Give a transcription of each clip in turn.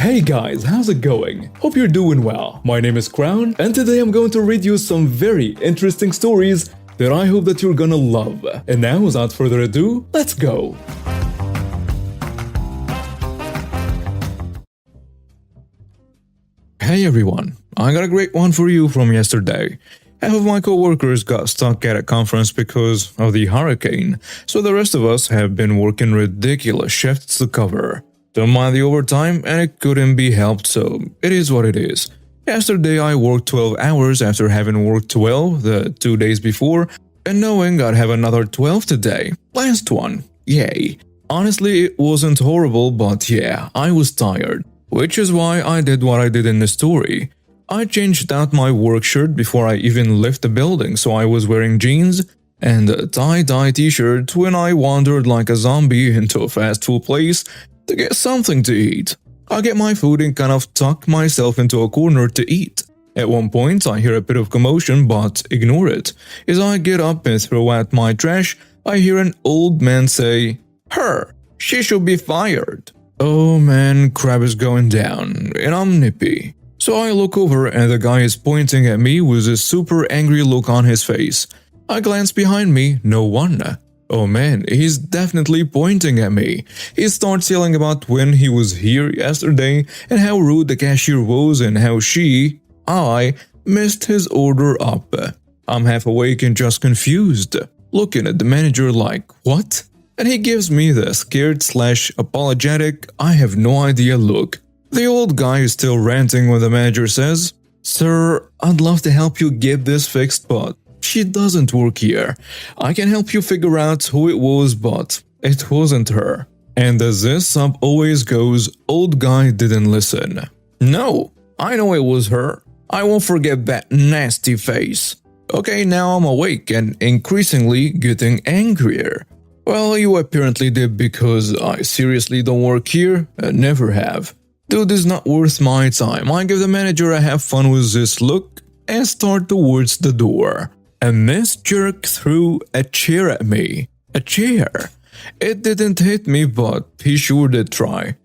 Hey guys, how's it going? Hope you're doing well. My name is Crown, and today I'm going to read you some very interesting stories that I hope that you're gonna love. And now, without further ado, let's go! Hey everyone, I got a great one for you from yesterday. Half of my co-workers got stuck at a conference because of the hurricane, so the rest of us have been working ridiculous shifts to cover. Don't mind the overtime, and it couldn't be helped, so it is what it is. Yesterday I worked 12 hours after having worked 12 the 2 days before, and knowing I'd have another 12 today. Last one. Yay. Honestly, it wasn't horrible, but yeah, I was tired. Which is why I did what I did in the story. I changed out my work shirt before I even left the building, so I was wearing jeans and a tie-dye t-shirt when I wandered like a zombie into a fast food place to get something to eat. I get my food and kind of tuck myself into a corner to eat. At one point, I hear a bit of commotion, but ignore it. As I get up and throw out my trash, I hear an old man say, "Her! She should be fired!" Oh man, crap is going down, and I'm nippy. So I look over and the guy is pointing at me with a super angry look on his face. I glance behind me, no one. Oh man, he's definitely pointing at me. He starts yelling about when he was here yesterday and how rude the cashier was and how I messed his order up. I'm half awake and just confused, looking at the manager like, what? And he gives me the scared/apologetic, I have no idea look. The old guy is still ranting when the manager says, "Sir, I'd love to help you get this fixed, but she doesn't work here. I can help you figure out who it was, but it wasn't her." And as this sub always goes, old guy didn't listen. "No, I know it was her. I won't forget that nasty face." Okay, now I'm awake and increasingly getting angrier. Well, you apparently did because I seriously don't work here and never have. Dude is not worth my time. I give the manager a have fun with this look and start towards the door. And this jerk threw a chair at me. A chair. It didn't hit me, but he sure did try.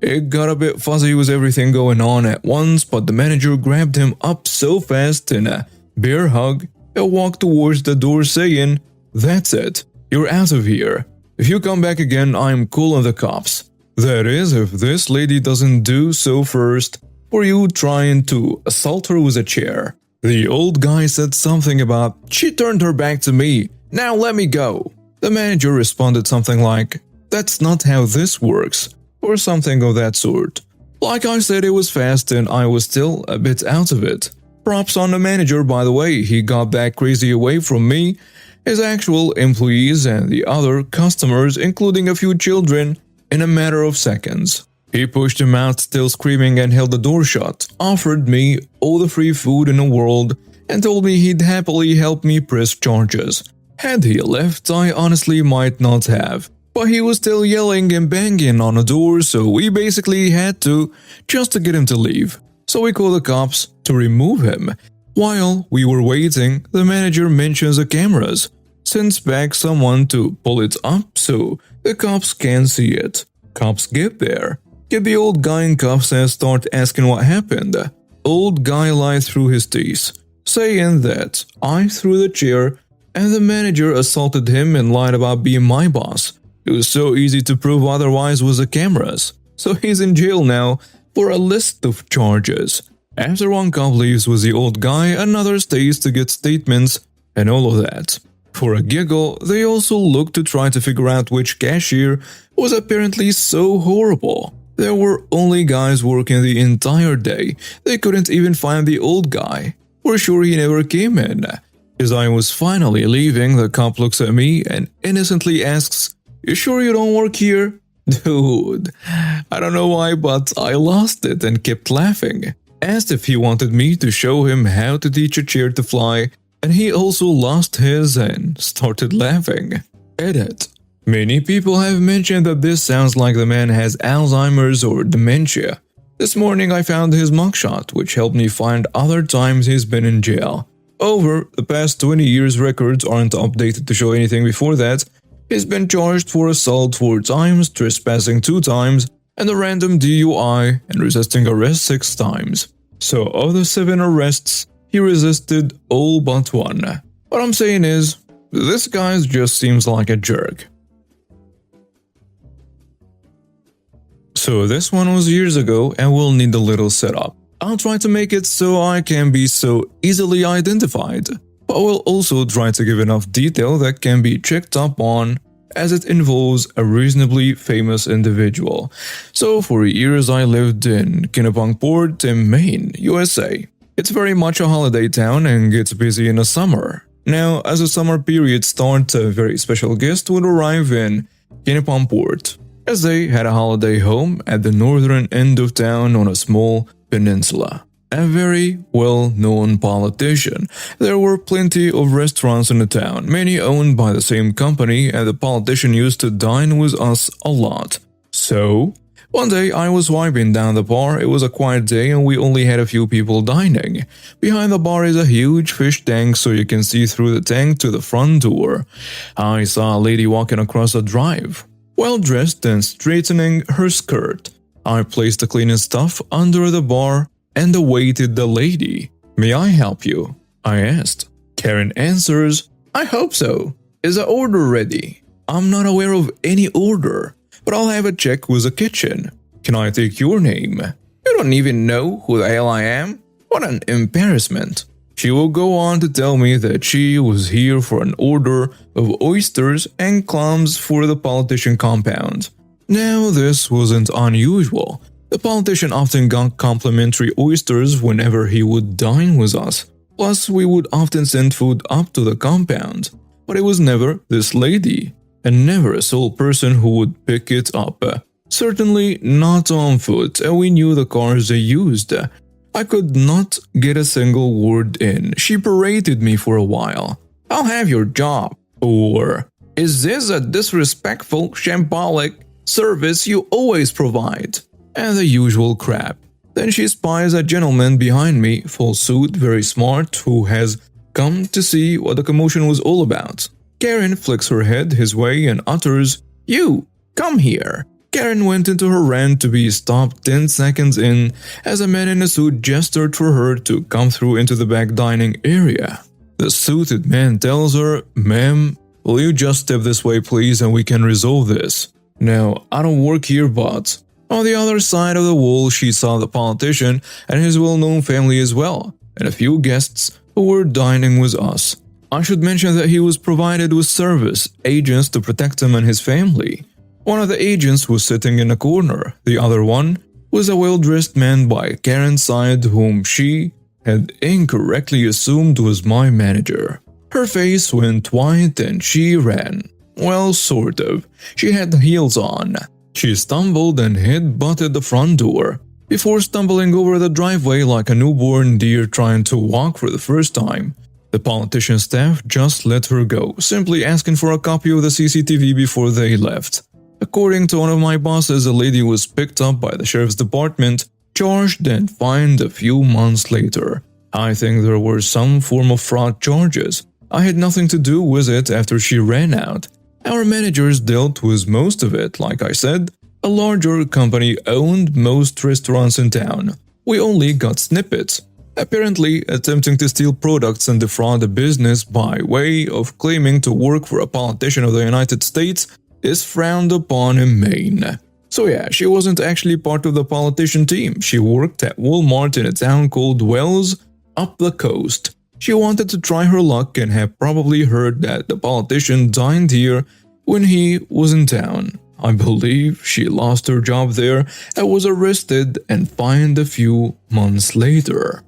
It got a bit fuzzy with everything going on at once, but the manager grabbed him up so fast in a bear hug and walked towards the door saying, "That's it. You're out of here. If you come back again, I'm calling the cops. That is, if this lady doesn't do so first, for you trying to assault her with a chair." The old guy said something about, "She turned her back to me. Now let me go." The manager responded something like, "That's not how this works," or something of that sort. Like I said, it was fast and I was still a bit out of it. Props on the manager, by the way. He got that crazy away from me, his actual employees and the other customers, including a few children, in a matter of seconds. He pushed him out still screaming and held the door shut, offered me all the free food in the world, and told me he'd happily help me press charges. Had he left, I honestly might not have. But he was still yelling and banging on the door, so we basically had to, just to get him to leave. So we called the cops to remove him. While we were waiting, the manager mentions the cameras, sends back someone to pull it up so the cops can see it. Cops get there, get the old guy in cuffs and start asking what happened. Old guy lied through his teeth, saying that I threw the chair and the manager assaulted him and lied about being my boss. It was so easy to prove otherwise with the cameras. So he's in jail now for a list of charges. After one cop leaves with the old guy, another stays to get statements and all of that. For a giggle, they also look to try to figure out which cashier was apparently so horrible. There were only guys working the entire day. They couldn't even find the old guy. We're sure he never came in. As I was finally leaving, the cop looks at me and innocently asks, "You sure you don't work here?" Dude, I don't know why, but I lost it and kept laughing. Asked if he wanted me to show him how to teach a chair to fly, and he also lost his and started laughing. Edit. Many people have mentioned that this sounds like the man has Alzheimer's or dementia. This morning I found his mugshot, which helped me find other times he's been in jail. Over the past 20 years, records aren't updated to show anything before that. He's been charged for assault 4 times, trespassing 2 times, and a random DUI and resisting arrest 6 times. So of the 7 arrests, he resisted all but 1. What I'm saying is, this guy just seems like a jerk. So this one was years ago and will need a little setup. I'll try to make it so I can be so easily identified, but will also try to give enough detail that can be checked up on as it involves a reasonably famous individual. So for years I lived in Kennebunkport in Maine, USA. It's very much a holiday town and gets busy in the summer. Now, as the summer period starts, a very special guest would arrive in Kennebunkport, as they had a holiday home at the northern end of town on a small peninsula. A very well-known politician. There were plenty of restaurants in the town, many owned by the same company, and the politician used to dine with us a lot. So, one day I was wiping down the bar. It was a quiet day and we only had a few people dining. Behind the bar is a huge fish tank so you can see through the tank to the front door. I saw a lady walking across the drive, well-dressed and straightening her skirt. I placed the cleaning stuff under the bar and awaited the lady. "May I help you?" I asked. Karen answers, "I hope so. Is the order ready?" "I'm not aware of any order, but I'll have a check with the kitchen." "Can I take your name?" "You don't even know who the hell I am? What an embarrassment." She will go on to tell me that she was here for an order of oysters and clams for the politician compound. Now, this wasn't unusual. The politician often got complimentary oysters whenever he would dine with us. Plus, we would often send food up to the compound. But it was never this lady, and never a sole person who would pick it up. Certainly not on foot, and we knew the cars they used. I could not get a single word in. She berated me for a while. "I'll have your job." Or, "Is this a disrespectful, shambolic service you always provide?" And the usual crap. Then she spies a gentleman behind me, full suit, very smart, who has come to see what the commotion was all about. Karen flicks her head his way and utters, "You, come here." Karen went into her rant to be stopped 10 seconds in as a man in a suit gestured for her to come through into the back dining area. The suited man tells her, "Ma'am, will you just step this way please and we can resolve this?" Now, I don't work here, but on the other side of the wall she saw the politician and his well-known family as well, and a few guests who were dining with us. I should mention that he was provided with service agents to protect him and his family. One of the agents was sitting in a corner, the other one was a well-dressed man by Karen's side whom she had incorrectly assumed was my manager. Her face went white and she ran. Well, sort of. She had heels on. She stumbled and head-butted the front door, before stumbling over the driveway like a newborn deer trying to walk for the first time. The politician's staff just let her go, simply asking for a copy of the CCTV before they left. According to one of my bosses, the lady was picked up by the sheriff's department, charged and fined a few months later. I think there were some form of fraud charges. I had nothing to do with it after she ran out. Our managers dealt with most of it, like I said. A larger company owned most restaurants in town. We only got snippets. Apparently, attempting to steal products and defraud a business by way of claiming to work for a politician of the United States is frowned upon in Maine. So yeah, she wasn't actually part of the politician team. She worked at Walmart in a town called Wells, up the coast. She wanted to try her luck and had probably heard that the politician dined here when he was in town. I believe she lost her job there and was arrested and fined a few months later.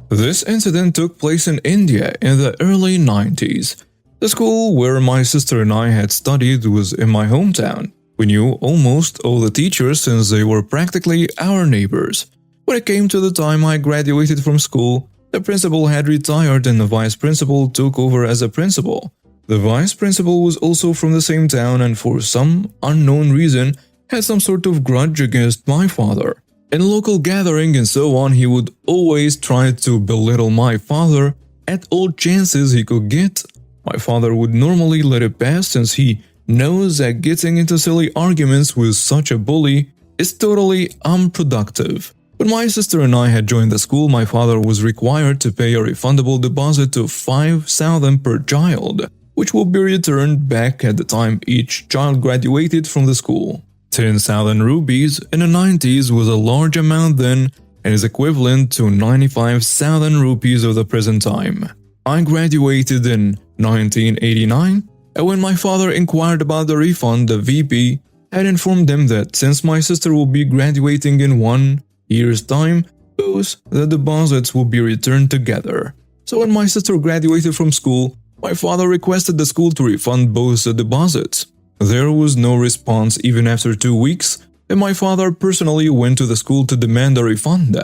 This incident took place in India in the early 90s. The school where my sister and I had studied was in my hometown. We knew almost all the teachers since they were practically our neighbors. When it came to the time I graduated from school, the principal had retired and the vice principal took over as a principal. The vice principal was also from the same town and for some unknown reason had some sort of grudge against my father. In local gathering and so on, he would always try to belittle my father at all chances he could get. My father would normally let it pass since he knows that getting into silly arguments with such a bully is totally unproductive. When my sister and I had joined the school, my father was required to pay a refundable deposit of 5,000 per child, which will be returned back at the time each child graduated from the school. 10,000 rupees in the 90s was a large amount then and is equivalent to 95,000 rupees of the present time. I graduated in 1989, and when my father inquired about the refund, the VP had informed them that since my sister will be graduating in 1 year's time, both the deposits will be returned together. So when my sister graduated from school, my father requested the school to refund both the deposits. There was no response even after 2 weeks, and my father personally went to the school to demand a refund.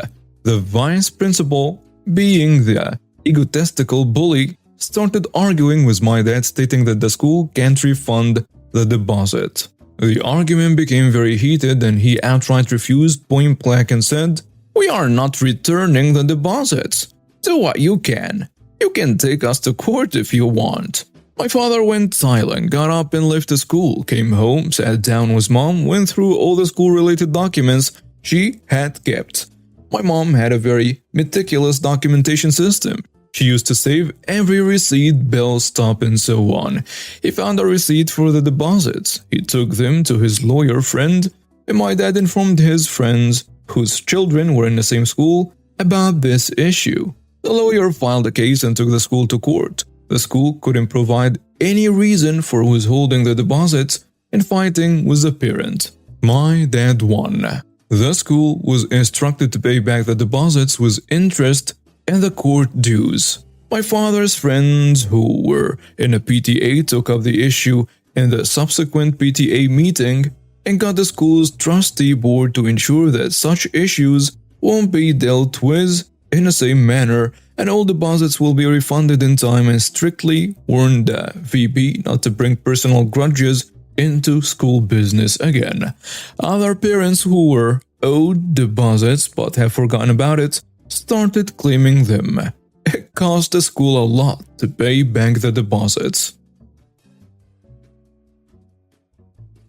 The vice principal, being the egotistical bully, started arguing with my dad, stating that the school can't refund the deposit. The argument became very heated and he outright refused point blank and said, "We are not returning the deposits. Do what you can. You can take us to court if you want." My father went silent, got up and left the school, came home, sat down with mom, went through all the school-related documents she had kept. My mom had a very meticulous documentation system. She used to save every receipt, bill, stop, and so on. He found a receipt for the deposits. He took them to his lawyer friend, and my dad informed his friends, whose children were in the same school, about this issue. The lawyer filed a case and took the school to court. The school couldn't provide any reason for withholding the deposits and fighting with the parent. My dad won. The school was instructed to pay back the deposits with interest and the court dues. My father's friends who were in a PTA took up the issue in the subsequent PTA meeting and got the school's trustee board to ensure that such issues won't be dealt with in the same manner and all deposits will be refunded in time, and strictly warned the VP not to bring personal grudges into school business again. Other parents who were owed deposits but have forgotten about it started claiming them. It cost the school a lot to pay back the deposits.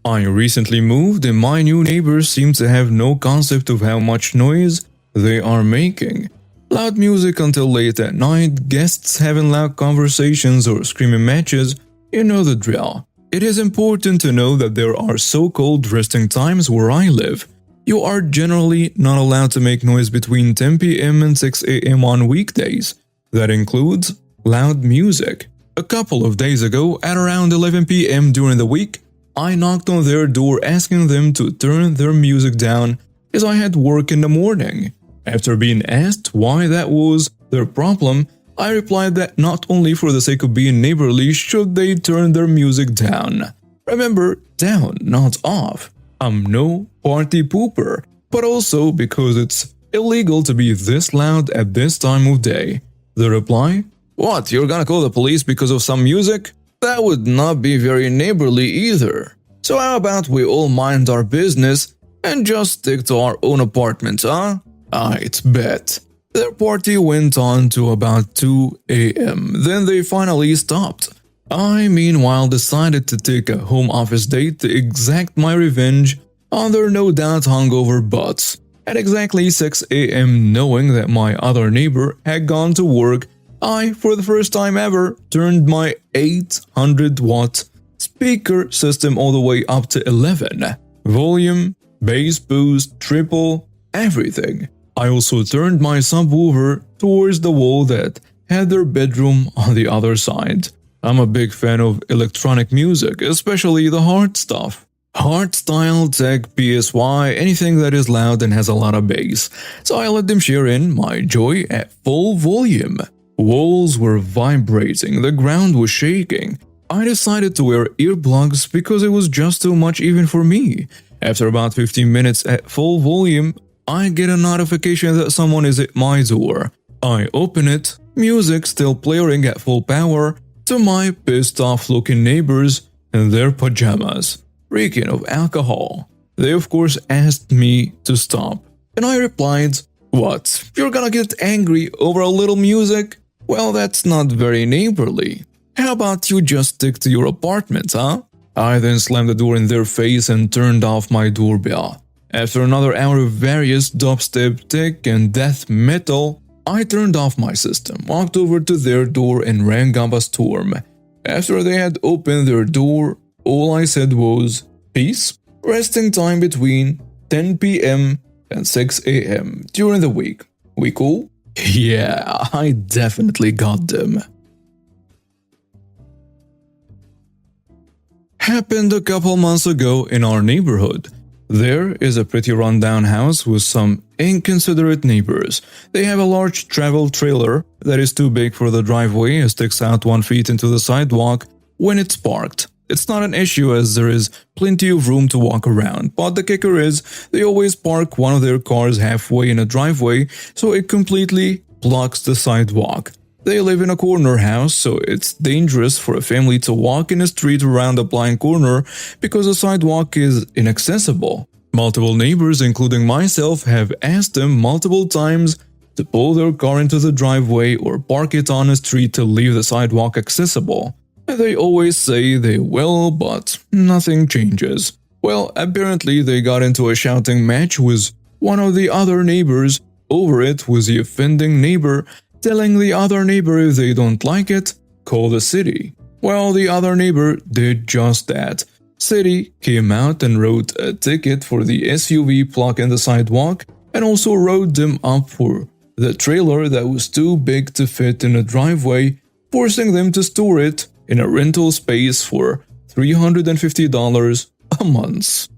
I recently moved and my new neighbors seem to have no concept of how much noise they are making. Loud music until late at night, guests having loud conversations or screaming matches, you know the drill. It is important to know that there are so-called resting times where I live. You are generally not allowed to make noise between 10 p.m. and 6 a.m. on weekdays. That includes loud music. A couple of days ago, at around 11 p.m. during the week, I knocked on their door asking them to turn their music down as I had work in the morning. After being asked why that was their problem, I replied that not only for the sake of being neighborly should they turn their music down. Remember, down, not off. I'm no party pooper, but also because it's illegal to be this loud at this time of day. The reply, "What, you're gonna call the police because of some music? That would not be very neighborly either. So how about we all mind our business and just stick to our own apartments, huh?" I'd bet. Their party went on to about 2 a.m. Then they finally stopped. I, meanwhile, decided to take a home office date to exact my revenge on their no doubt hungover butts. At exactly 6 a.m., knowing that my other neighbor had gone to work, I, for the first time ever, turned my 800-watt speaker system all the way up to 11. Volume, bass boost, triple, everything. I also turned my subwoofer towards the wall that had their bedroom on the other side. I'm a big fan of electronic music, especially the hard stuff. Hardstyle, tech, PSY, anything that is loud and has a lot of bass. So I let them share in my joy at full volume. Walls were vibrating, the ground was shaking. I decided to wear earplugs because it was just too much even for me. After about 15 minutes at full volume, I get a notification that someone is at my door. I open it, music still blaring at full power, to my pissed off looking neighbors in their pajamas, reeking of alcohol. They of course asked me to stop, and I replied, "What, you're gonna get angry over a little music? Well, that's not very neighborly. How about you just stick to your apartment, huh?" I then slammed the door in their face and turned off my doorbell. After another hour of various dubstep, tech, and death metal, I turned off my system, walked over to their door, and rang up a storm. After they had opened their door, all I said was, "Peace, resting time between 10 p.m. and 6 a.m. during the week. We cool?" Yeah, I definitely got them. Happened a couple months ago in our neighborhood. There is a pretty rundown house with some inconsiderate neighbors. They have a large travel trailer that is too big for the driveway and sticks out 1 foot into the sidewalk when it's parked. It's not an issue as there is plenty of room to walk around, but the kicker is they always park one of their cars halfway in a driveway so it completely blocks the sidewalk. They live in a corner house, so it's dangerous for a family to walk in a street around a blind corner because the sidewalk is inaccessible. Multiple neighbors, including myself, have asked them multiple times to pull their car into the driveway or park it on a street to leave the sidewalk accessible. And they always say they will, but nothing changes. Well, apparently they got into a shouting match with one of the other neighbors over it, with the offending neighbor telling the other neighbor if they don't like it, call the city. Well, the other neighbor did just that. City came out and wrote a ticket for the SUV blocking the sidewalk and also wrote them up for the trailer that was too big to fit in a driveway, forcing them to store it in a rental space for $350 a month.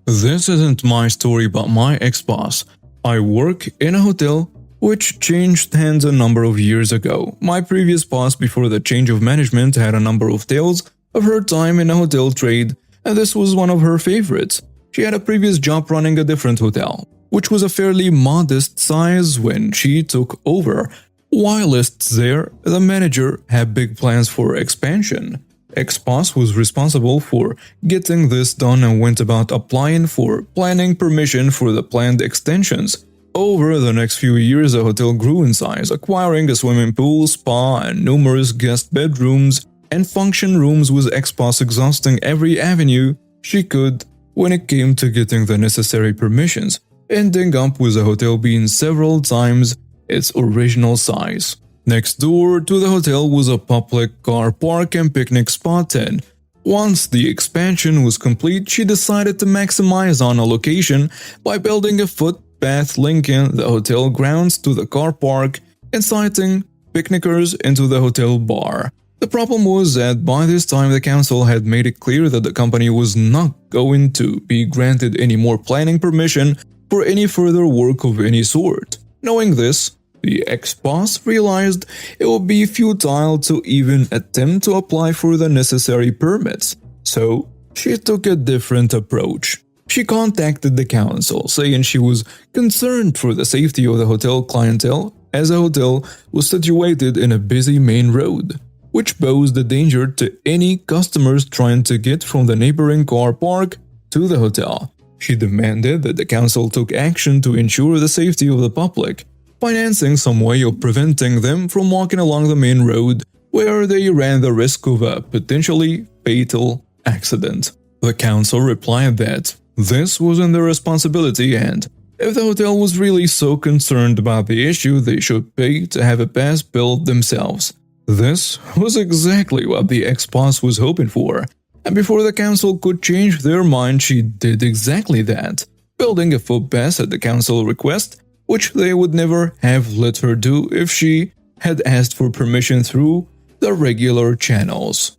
This isn't my story but my ex-boss. I work in a hotel which changed hands a number of years ago. My previous boss before the change of management had a number of tales of her time in a hotel trade, and this was one of her favorites. She had a previous job running a different hotel, which was a fairly modest size when she took over. Whilst there, the manager had big plans for expansion. Ex-boss was responsible for getting this done and went about applying for planning permission for the planned extensions. Over the next few years, the hotel grew in size, acquiring a swimming pool, spa, and numerous guest bedrooms and function rooms, with ex-boss exhausting every avenue she could when it came to getting the necessary permissions, ending up with the hotel being several times its original size. Next door to the hotel was a public car park and picnic spot, and once the expansion was complete, she decided to maximize on a location by building a footpath linking the hotel grounds to the car park, inciting picnickers into the hotel bar. The problem was that by this time the council had made it clear that the company was not going to be granted any more planning permission for any further work of any sort. Knowing this, the ex-boss realized it would be futile to even attempt to apply for the necessary permits, so she took a different approach. She contacted the council, saying she was concerned for the safety of the hotel clientele, as the hotel was situated in a busy main road, which posed a danger to any customers trying to get from the neighboring car park to the hotel. She demanded that the council took action to ensure the safety of the public, financing some way of preventing them from walking along the main road where they ran the risk of a potentially fatal accident. The council replied that this wasn't their responsibility, and if the hotel was really so concerned about the issue, they should pay to have a pass built themselves. This was exactly what the ex-boss was hoping for, and before the council could change their mind, she did exactly that, building a footpath at the council request, which they would never have let her do if she had asked for permission through the regular channels.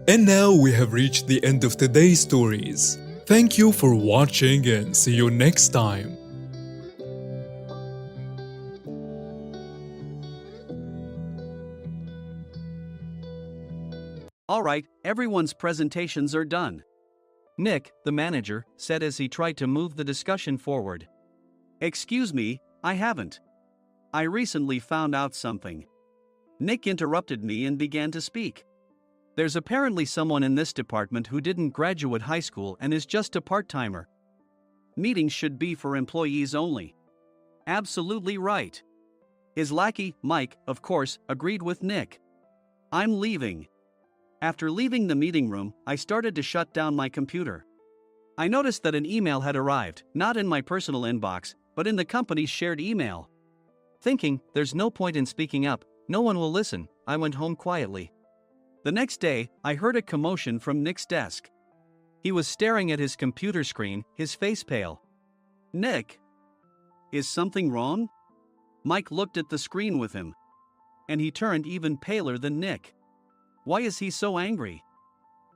And now we have reached the end of today's stories. Thank you for watching and see you next time. Alright, everyone's presentations are done. Nick, the manager, said as he tried to move the discussion forward. Excuse me, I haven't. I recently found out something. Nick interrupted me and began to speak. There's apparently someone in this department who didn't graduate high school and is just a part-timer. Meetings should be for employees only. Absolutely right. His lackey, Mike, of course, agreed with Nick. I'm leaving. After leaving the meeting room, I started to shut down my computer. I noticed that an email had arrived, not in my personal inbox, but in the company's shared email. Thinking, there's no point in speaking up, no one will listen, I went home quietly. The next day, I heard a commotion from Nick's desk. He was staring at his computer screen, his face pale. Nick! Is something wrong? Mike looked at the screen with him. And he turned even paler than Nick. Why is he so angry?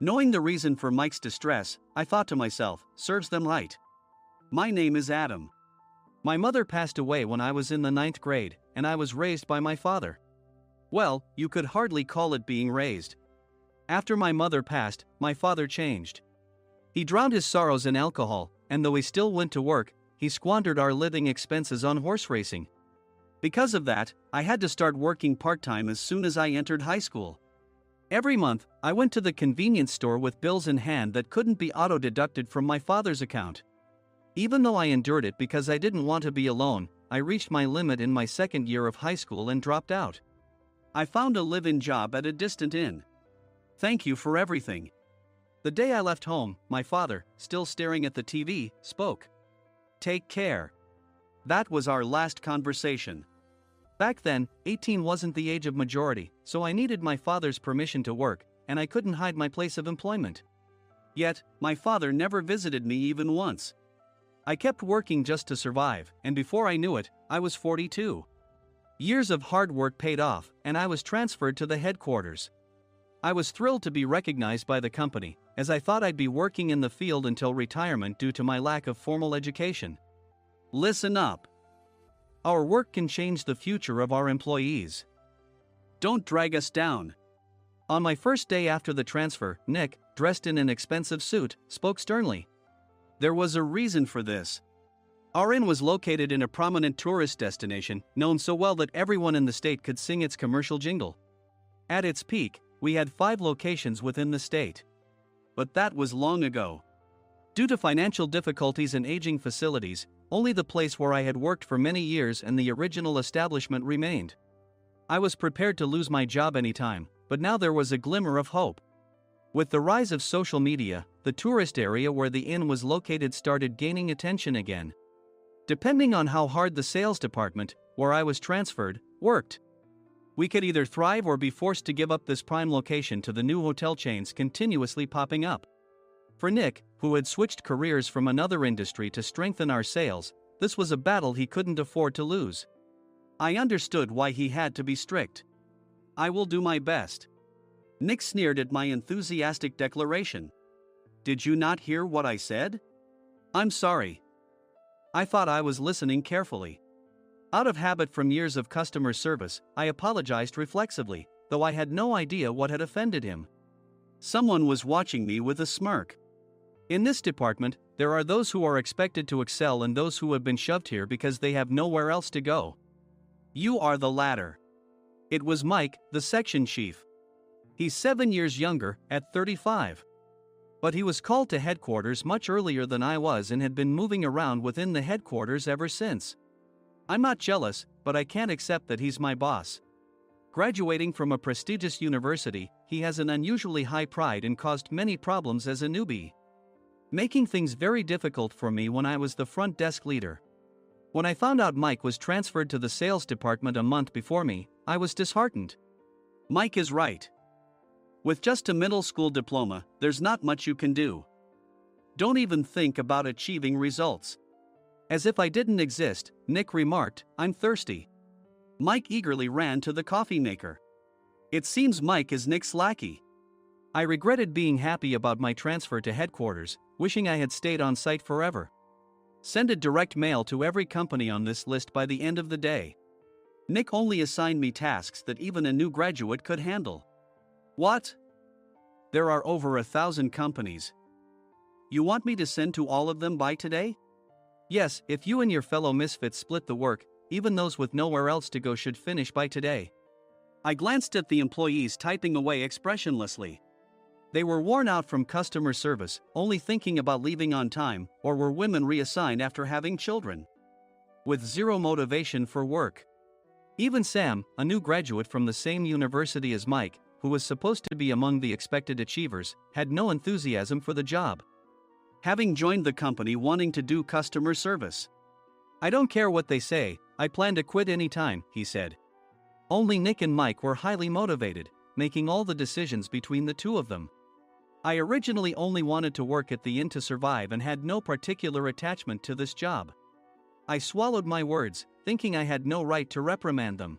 Knowing the reason for Mike's distress, I thought to myself, serves them right. My name is Adam. My mother passed away when I was in the 9th grade, and I was raised by my father. Well, you could hardly call it being raised. After my mother passed, my father changed. He drowned his sorrows in alcohol, and though he still went to work, he squandered our living expenses on horse racing. Because of that, I had to start working part-time as soon as I entered high school. Every month, I went to the convenience store with bills in hand that couldn't be auto-deducted from my father's account. Even though I endured it because I didn't want to be alone, I reached my limit in my second year of high school and dropped out. I found a live-in job at a distant inn. Thank you for everything. The day I left home, my father, still staring at the TV, spoke. Take care. That was our last conversation. Back then, 18 wasn't the age of majority, so I needed my father's permission to work, and I couldn't hide my place of employment. Yet, my father never visited me even once. I kept working just to survive, and before I knew it, I was 42. Years of hard work paid off, and I was transferred to the headquarters. I was thrilled to be recognized by the company, as I thought I'd be working in the field until retirement due to my lack of formal education. Listen up. Our work can change the future of our employees. Don't drag us down. On my first day after the transfer, Nick, dressed in an expensive suit, spoke sternly. There was a reason for this. Our inn was located in a prominent tourist destination, known so well that everyone in the state could sing its commercial jingle. At its peak, we had 5 locations within the state. But that was long ago. Due to financial difficulties and aging facilities, only the place where I had worked for many years and the original establishment remained. I was prepared to lose my job anytime, but now there was a glimmer of hope. With the rise of social media, the tourist area where the inn was located started gaining attention again. Depending on how hard the sales department, where I was transferred, worked, we could either thrive or be forced to give up this prime location to the new hotel chains continuously popping up. For Nick, who had switched careers from another industry to strengthen our sales, this was a battle he couldn't afford to lose. I understood why he had to be strict. I will do my best. Nick sneered at my enthusiastic declaration. Did you not hear what I said? I'm sorry. I thought I was listening carefully. Out of habit from years of customer service, I apologized reflexively, though I had no idea what had offended him. Someone was watching me with a smirk. In this department, there are those who are expected to excel and those who have been shoved here because they have nowhere else to go. You are the latter. It was Mike, the section chief. He's 7 years younger, at 35. But he was called to headquarters much earlier than I was and had been moving around within the headquarters ever since. I'm not jealous, but I can't accept that he's my boss. Graduating from a prestigious university, he has an unusually high pride and caused many problems as a newbie, making things very difficult for me when I was the front desk leader. When I found out Mike was transferred to the sales department a month before me, I was disheartened. Mike is right. With just a middle school diploma, there's not much you can do. Don't even think about achieving results. As if I didn't exist, Nick remarked, I'm thirsty. Mike eagerly ran to the coffee maker. It seems Mike is Nick's lackey. I regretted being happy about my transfer to headquarters, wishing I had stayed on site forever. Send a direct mail to every company on this list by the end of the day. Nick only assigned me tasks that even a new graduate could handle. What? There are over 1,000 companies. You want me to send to all of them by today? Yes, if you and your fellow misfits split the work, even those with nowhere else to go should finish by today. I glanced at the employees typing away expressionlessly. They were worn out from customer service, only thinking about leaving on time, or were women reassigned after having children, with zero motivation for work. Even Sam, a new graduate from the same university as Mike, who who was supposed to be among the expected achievers, had no enthusiasm for the job. Having joined the company wanting to do customer service. "I don't care what they say, I plan to quit anytime," he said. Only Nick and Mike were highly motivated, making all the decisions between the two of them. I originally only wanted to work at the inn to survive and had no particular attachment to this job. I swallowed my words, thinking I had no right to reprimand them.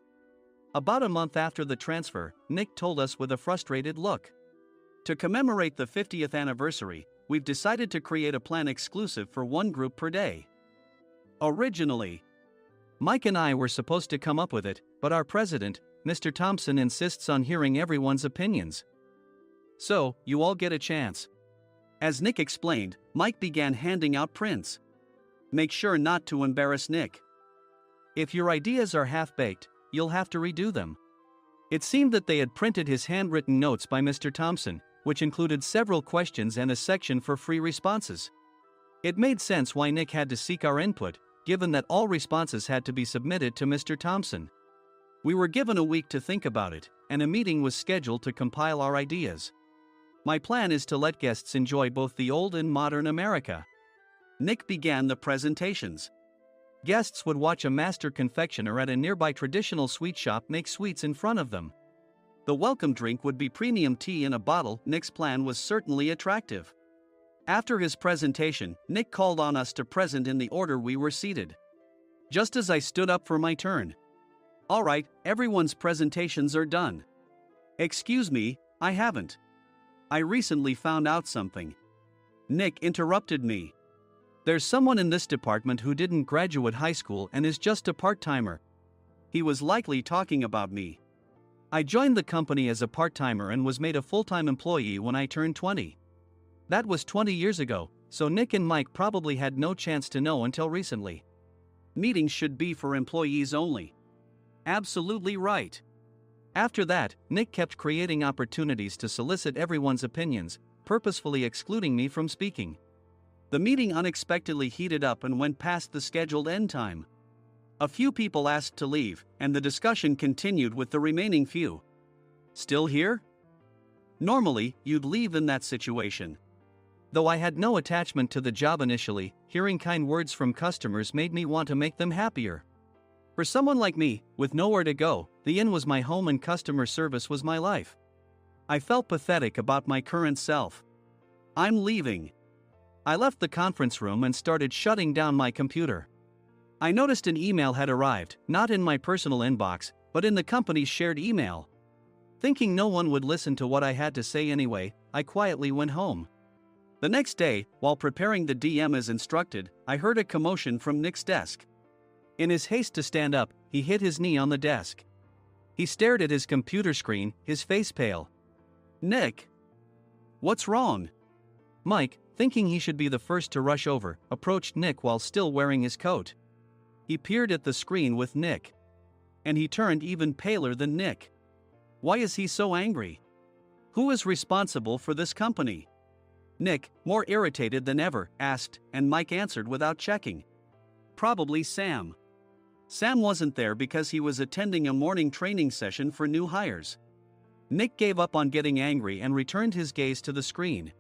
About a month after the transfer, Nick told us with a frustrated look. "To commemorate the 50th anniversary, we've decided to create a plan exclusive for one group per day. Originally, Mike and I were supposed to come up with it, but our president, Mr. Thompson, insists on hearing everyone's opinions. So, you all get a chance." As Nick explained, Mike began handing out prints. "Make sure not to embarrass Nick. If your ideas are half-baked, you'll have to redo them." It seemed that they had printed his handwritten notes by Mr. Thompson, which included several questions and a section for free responses. It made sense why Nick had to seek our input, given that all responses had to be submitted to Mr. Thompson. We were given a week to think about it, and a meeting was scheduled to compile our ideas. My plan is to let guests enjoy both the old and modern America. Nick began the presentations. Guests would watch a master confectioner at a nearby traditional sweet shop make sweets in front of them. The welcome drink would be premium tea in a bottle. Nick's plan was certainly attractive. After his presentation, Nick called on us to present in the order we were seated. Just as I stood up for my turn. "All right, everyone's presentations are done." "Excuse me, I haven't. I recently found out something." Nick interrupted me. "There's someone in this department who didn't graduate high school and is just a part-timer." He was likely talking about me. I joined the company as a part-timer and was made a full-time employee when I turned 20. That was 20 years ago, so Nick and Mike probably had no chance to know until recently. Meetings should be for employees only. Absolutely right. After that, Nick kept creating opportunities to solicit everyone's opinions, purposefully excluding me from speaking. The meeting unexpectedly heated up and went past the scheduled end time. A few people asked to leave, and the discussion continued with the remaining few. "Still here?" Normally, you'd leave in that situation. Though I had no attachment to the job initially, hearing kind words from customers made me want to make them happier. For someone like me, with nowhere to go, the inn was my home and customer service was my life. I felt pathetic about my current self. "I'm leaving." I left the conference room and started shutting down my computer. I noticed an email had arrived, not in my personal inbox, but in the company's shared email. Thinking no one would listen to what I had to say anyway, I quietly went home. The next day, while preparing the DM as instructed, I heard a commotion from Nick's desk. In his haste to stand up, he hit his knee on the desk. He stared at his computer screen, his face pale. "Nick, what's wrong?" Mike, thinking he should be the first to rush over, approached Nick while still wearing his coat. He peered at the screen with Nick. And he turned even paler than Nick. Why is he so angry? Who is responsible for this company? Nick, more irritated than ever, asked, and Mike answered without checking. Probably Sam. Sam wasn't there because he was attending a morning training session for new hires. Nick gave up on getting angry and returned his gaze to the screen.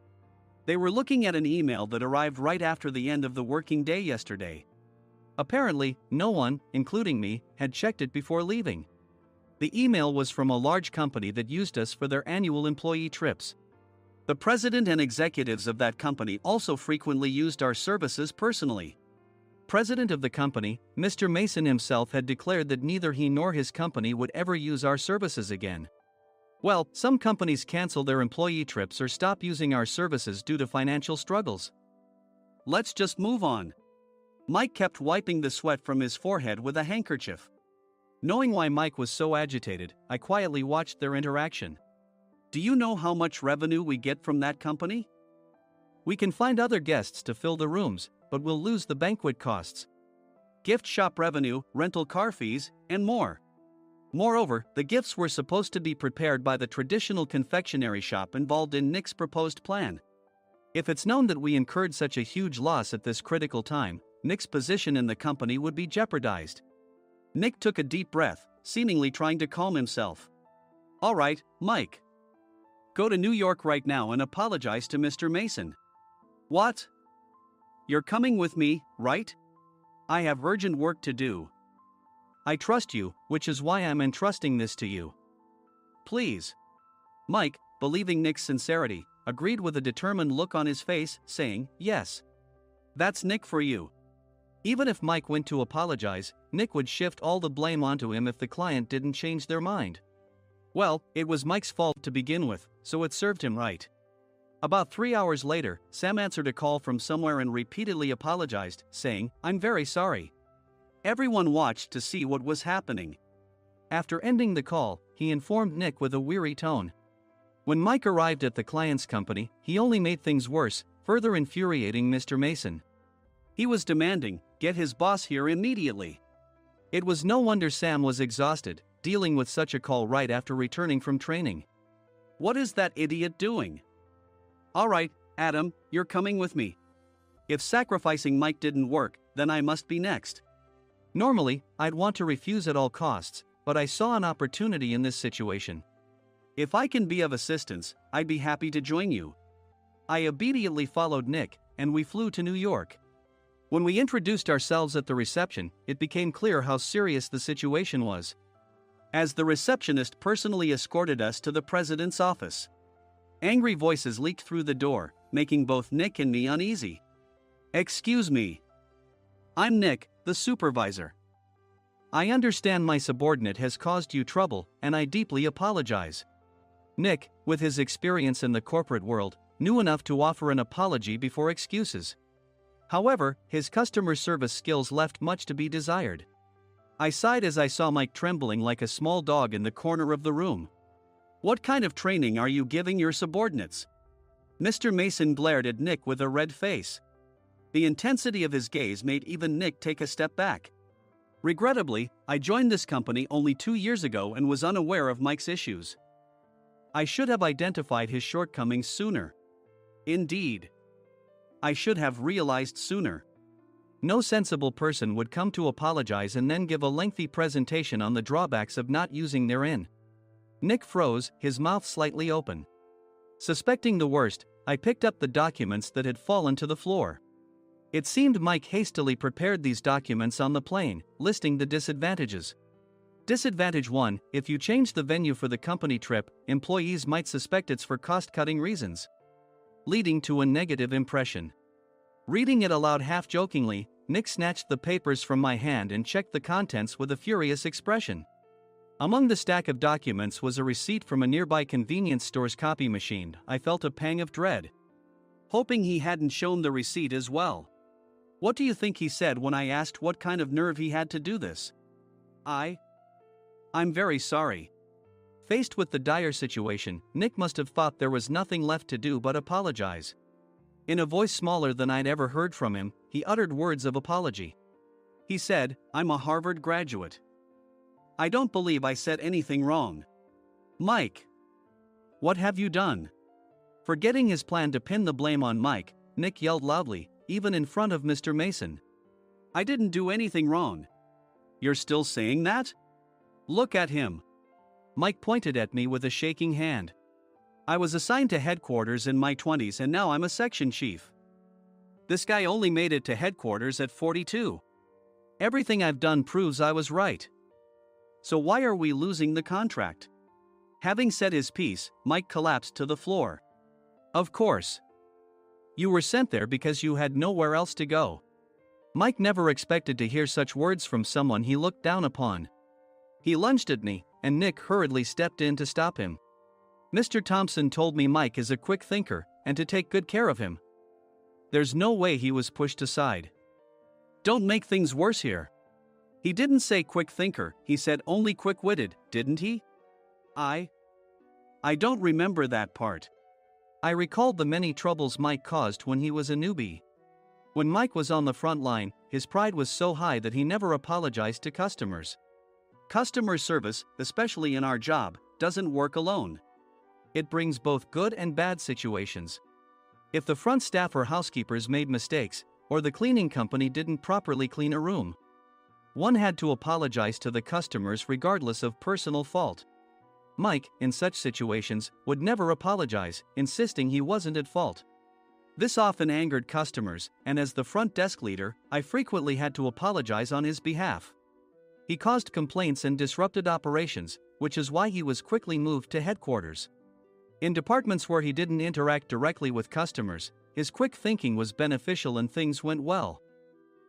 They were looking at an email that arrived right after the end of the working day yesterday. Apparently, no one, including me, had checked it before leaving. The email was from a large company that used us for their annual employee trips. The president and executives of that company also frequently used our services personally. President of the company, Mr. Mason himself, had declared that neither he nor his company would ever use our services again. Well, some companies cancel their employee trips or stop using our services due to financial struggles. Let's just move on. Mike kept wiping the sweat from his forehead with a handkerchief. Knowing why Mike was so agitated, I quietly watched their interaction. Do you know how much revenue we get from that company? We can find other guests to fill the rooms, but we'll lose the banquet costs, gift shop revenue, rental car fees, and more. Moreover, the gifts were supposed to be prepared by the traditional confectionery shop involved in Nick's proposed plan. If it's known that we incurred such a huge loss at this critical time, Nick's position in the company would be jeopardized. Nick took a deep breath, seemingly trying to calm himself. All right, Mike. Go to New York right now and apologize to Mr. Mason. What? You're coming with me, right? I have urgent work to do. I trust you, which is why I'm entrusting this to you. Please. Mike, believing Nick's sincerity, agreed with a determined look on his face, saying, yes. That's Nick for you. Even if Mike went to apologize, Nick would shift all the blame onto him if the client didn't change their mind. Well, it was Mike's fault to begin with, so it served him right. About 3 hours later, Sam answered a call from somewhere and repeatedly apologized, saying, I'm very sorry. Everyone watched to see what was happening. After ending the call, he informed Nick with a weary tone. When Mike arrived at the client's company, he only made things worse, further infuriating Mr. Mason. He was demanding, get his boss here immediately. It was no wonder Sam was exhausted, dealing with such a call right after returning from training. What is that idiot doing? All right, Adam, you're coming with me. If sacrificing Mike didn't work, then I must be next. Normally, I'd want to refuse at all costs, but I saw an opportunity in this situation. If I can be of assistance, I'd be happy to join you. I obediently followed Nick, and we flew to New York. When we introduced ourselves at the reception, it became clear how serious the situation was. As the receptionist personally escorted us to the president's office. Angry voices leaked through the door, making both Nick and me uneasy. Excuse me. I'm Nick, the supervisor. I understand my subordinate has caused you trouble, and I deeply apologize. Nick, with his experience in the corporate world, knew enough to offer an apology before excuses. However, his customer service skills left much to be desired. I sighed as I saw Mike trembling like a small dog in the corner of the room. What kind of training are you giving your subordinates? Mr. Mason glared at Nick with a red face. The intensity of his gaze made even Nick take a step back. Regrettably, I joined this company only 2 years ago and was unaware of Mike's issues. I should have identified his shortcomings sooner. Indeed. I should have realized sooner. No sensible person would come to apologize and then give a lengthy presentation on the drawbacks of not using their in. Nick froze, his mouth slightly open. Suspecting the worst, I picked up the documents that had fallen to the floor. It seemed Mike hastily prepared these documents on the plane, listing the disadvantages. Disadvantage 1: if you change the venue for the company trip, employees might suspect it's for cost-cutting reasons, leading to a negative impression. Reading it aloud half-jokingly, Nick snatched the papers from my hand and checked the contents with a furious expression. Among the stack of documents was a receipt from a nearby convenience store's copy machine. I felt a pang of dread, hoping he hadn't shown the receipt as well. What do you think he said when I asked what kind of nerve he had to do this? I'm very sorry. Faced with the dire situation, Nick must have thought there was nothing left to do but apologize. In a voice smaller than I'd ever heard from him, he uttered words of apology. He said, I'm a Harvard graduate. I don't believe I said anything wrong. Mike. What have you done? Forgetting his plan to pin the blame on Mike, Nick yelled loudly, even in front of Mr. Mason. I didn't do anything wrong. You're still saying that? Look at him. Mike pointed at me with a shaking hand. I was assigned to headquarters in my 20s and now I'm a section chief. This guy only made it to headquarters at 42. Everything I've done proves I was right. So why are we losing the contract? Having said his piece, Mike collapsed to the floor. Of course. You were sent there because you had nowhere else to go. Mike never expected to hear such words from someone he looked down upon. He lunged at me, and Nick hurriedly stepped in to stop him. Mr. Thompson told me Mike is a quick thinker, and to take good care of him. There's no way he was pushed aside. Don't make things worse here. He didn't say quick thinker, he said only quick-witted, didn't he? I don't remember that part. I recalled the many troubles Mike caused when he was a newbie. When Mike was on the front line, his pride was so high that he never apologized to customers. Customer service, especially in our job, doesn't work alone. It brings both good and bad situations. If the front staff or housekeepers made mistakes, or the cleaning company didn't properly clean a room, one had to apologize to the customers regardless of personal fault. Mike, in such situations, would never apologize, insisting he wasn't at fault. This often angered customers, and as the front desk leader, I frequently had to apologize on his behalf. He caused complaints and disrupted operations, which is why he was quickly moved to headquarters. In departments where he didn't interact directly with customers, his quick thinking was beneficial and things went well.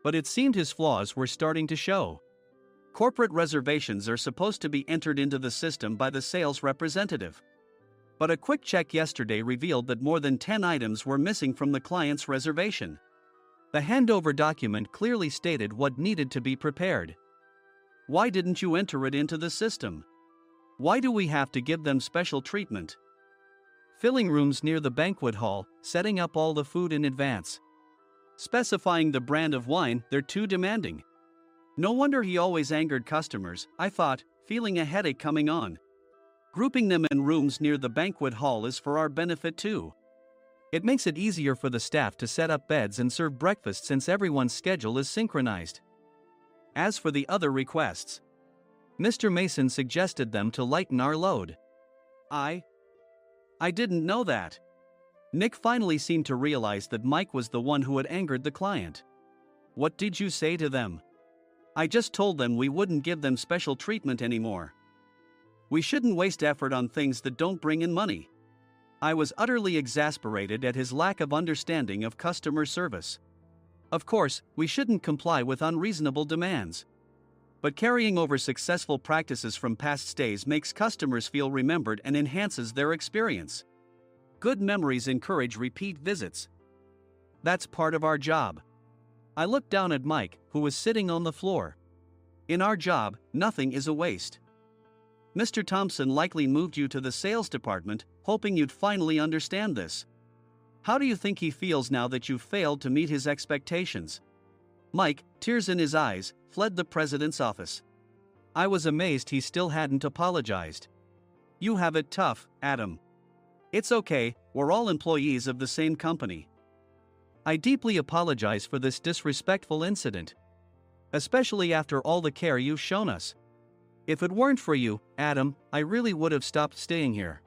But it seemed his flaws were starting to show. Corporate reservations are supposed to be entered into the system by the sales representative. But a quick check yesterday revealed that more than 10 items were missing from the client's reservation. The handover document clearly stated what needed to be prepared. Why didn't you enter it into the system? Why do we have to give them special treatment? Filling rooms near the banquet hall, setting up all the food in advance. Specifying the brand of wine, they're too demanding. No wonder he always angered customers, I thought, feeling a headache coming on. Grouping them in rooms near the banquet hall is for our benefit too. It makes it easier for the staff to set up beds and serve breakfast since everyone's schedule is synchronized. As for the other requests, Mr. Mason suggested them to lighten our load. I didn't know that. Nick finally seemed to realize that Mike was the one who had angered the client. What did you say to them? I just told them we wouldn't give them special treatment anymore. We shouldn't waste effort on things that don't bring in money. I was utterly exasperated at his lack of understanding of customer service. Of course, we shouldn't comply with unreasonable demands. But carrying over successful practices from past stays makes customers feel remembered and enhances their experience. Good memories encourage repeat visits. That's part of our job. I looked down at Mike, who was sitting on the floor. In our job, nothing is a waste. Mr. Thompson likely moved you to the sales department, hoping you'd finally understand this. How do you think he feels now that you've failed to meet his expectations? Mike, tears in his eyes, fled the president's office. I was amazed he still hadn't apologized. You have it tough, Adam. It's okay, we're all employees of the same company. I deeply apologize for this disrespectful incident. Especially after all the care you've shown us. If it weren't for you, Adam, I really would have stopped staying here.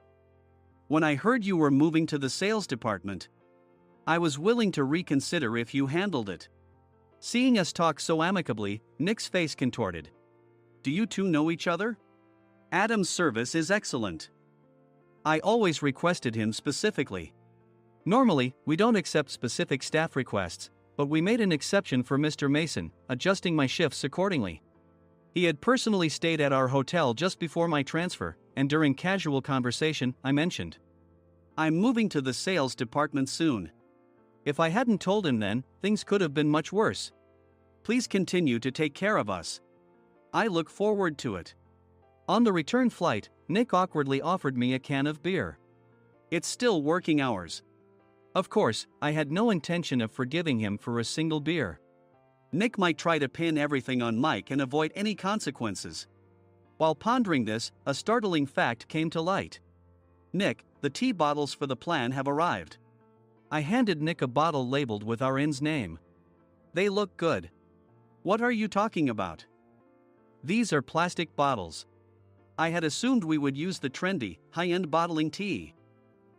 When I heard you were moving to the sales department, I was willing to reconsider if you handled it. Seeing us talk so amicably, Nick's face contorted. Do you two know each other? Adam's service is excellent. I always requested him specifically. Normally, we don't accept specific staff requests, but we made an exception for Mr. Mason, adjusting my shifts accordingly. He had personally stayed at our hotel just before my transfer, and during casual conversation, I mentioned, I'm moving to the sales department soon. If I hadn't told him then, things could have been much worse. Please continue to take care of us. I look forward to it. On the return flight, Nick awkwardly offered me a can of beer. It's still working hours. Of course, I had no intention of forgiving him for a single beer. Nick might try to pin everything on Mike and avoid any consequences. While pondering this, a startling fact came to light. Nick, the tea bottles for the plan have arrived. I handed Nick a bottle labeled with our inn's name. They look good. What are you talking about? These are plastic bottles. I had assumed we would use the trendy, high-end bottling tea.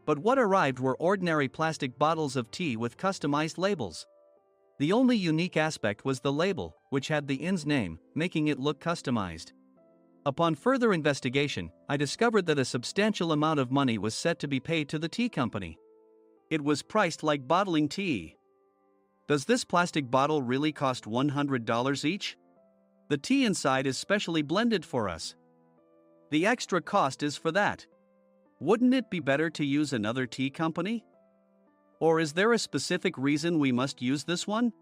But what arrived were ordinary plastic bottles of tea with customized labels. The only unique aspect was the label, which had the inn's name, making it look customized. Upon further investigation, I discovered that a substantial amount of money was set to be paid to the tea company. It was priced like bottling tea. Does this plastic bottle really cost $100 each? The tea inside is specially blended for us. The extra cost is for that. Wouldn't it be better to use another tea company? Or is there a specific reason we must use this one?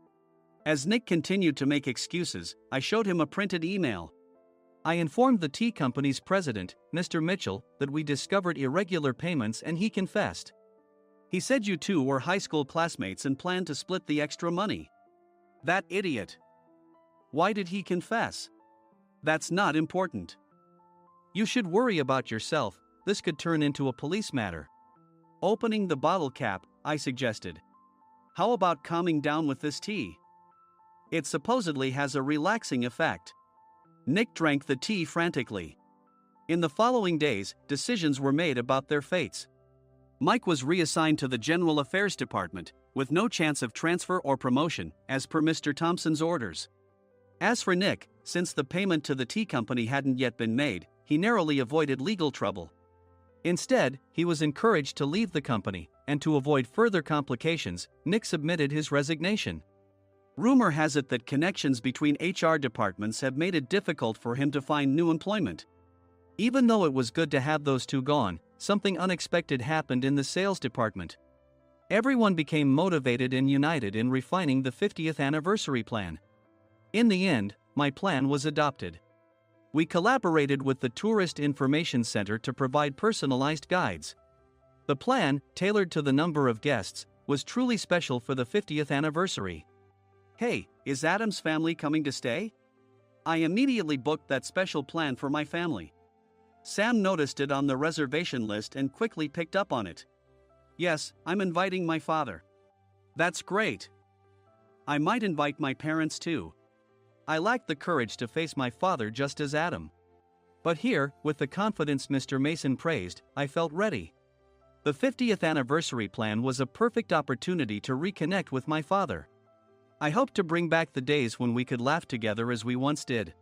As Nick continued to make excuses, I showed him a printed email. I informed the tea company's president, Mr. Mitchell, that we discovered irregular payments and he confessed. He said you two were high school classmates and planned to split the extra money. That idiot. Why did he confess? That's not important. You should worry about yourself, this could turn into a police matter. Opening the bottle cap, I suggested. How about calming down with this tea? It supposedly has a relaxing effect. Nick drank the tea frantically. In the following days, decisions were made about their fates. Mike was reassigned to the General Affairs Department, with no chance of transfer or promotion, as per Mr. Thompson's orders. As for Nick, since the payment to the tea company hadn't yet been made, he narrowly avoided legal trouble. Instead, he was encouraged to leave the company, and to avoid further complications, Nick submitted his resignation. Rumor has it that connections between HR departments have made it difficult for him to find new employment. Even though it was good to have those two gone, something unexpected happened in the sales department. Everyone became motivated and united in refining the 50th anniversary plan. In the end, my plan was adopted. We collaborated with the Tourist Information Center to provide personalized guides. The plan, tailored to the number of guests, was truly special for the 50th anniversary. Hey, is Adam's family coming to stay? I immediately booked that special plan for my family. Sam noticed it on the reservation list and quickly picked up on it. Yes, I'm inviting my father. That's great. I might invite my parents too. I lacked the courage to face my father just as Adam. But here, with the confidence Mr. Mason praised, I felt ready. The 50th anniversary plan was a perfect opportunity to reconnect with my father. I hoped to bring back the days when we could laugh together as we once did.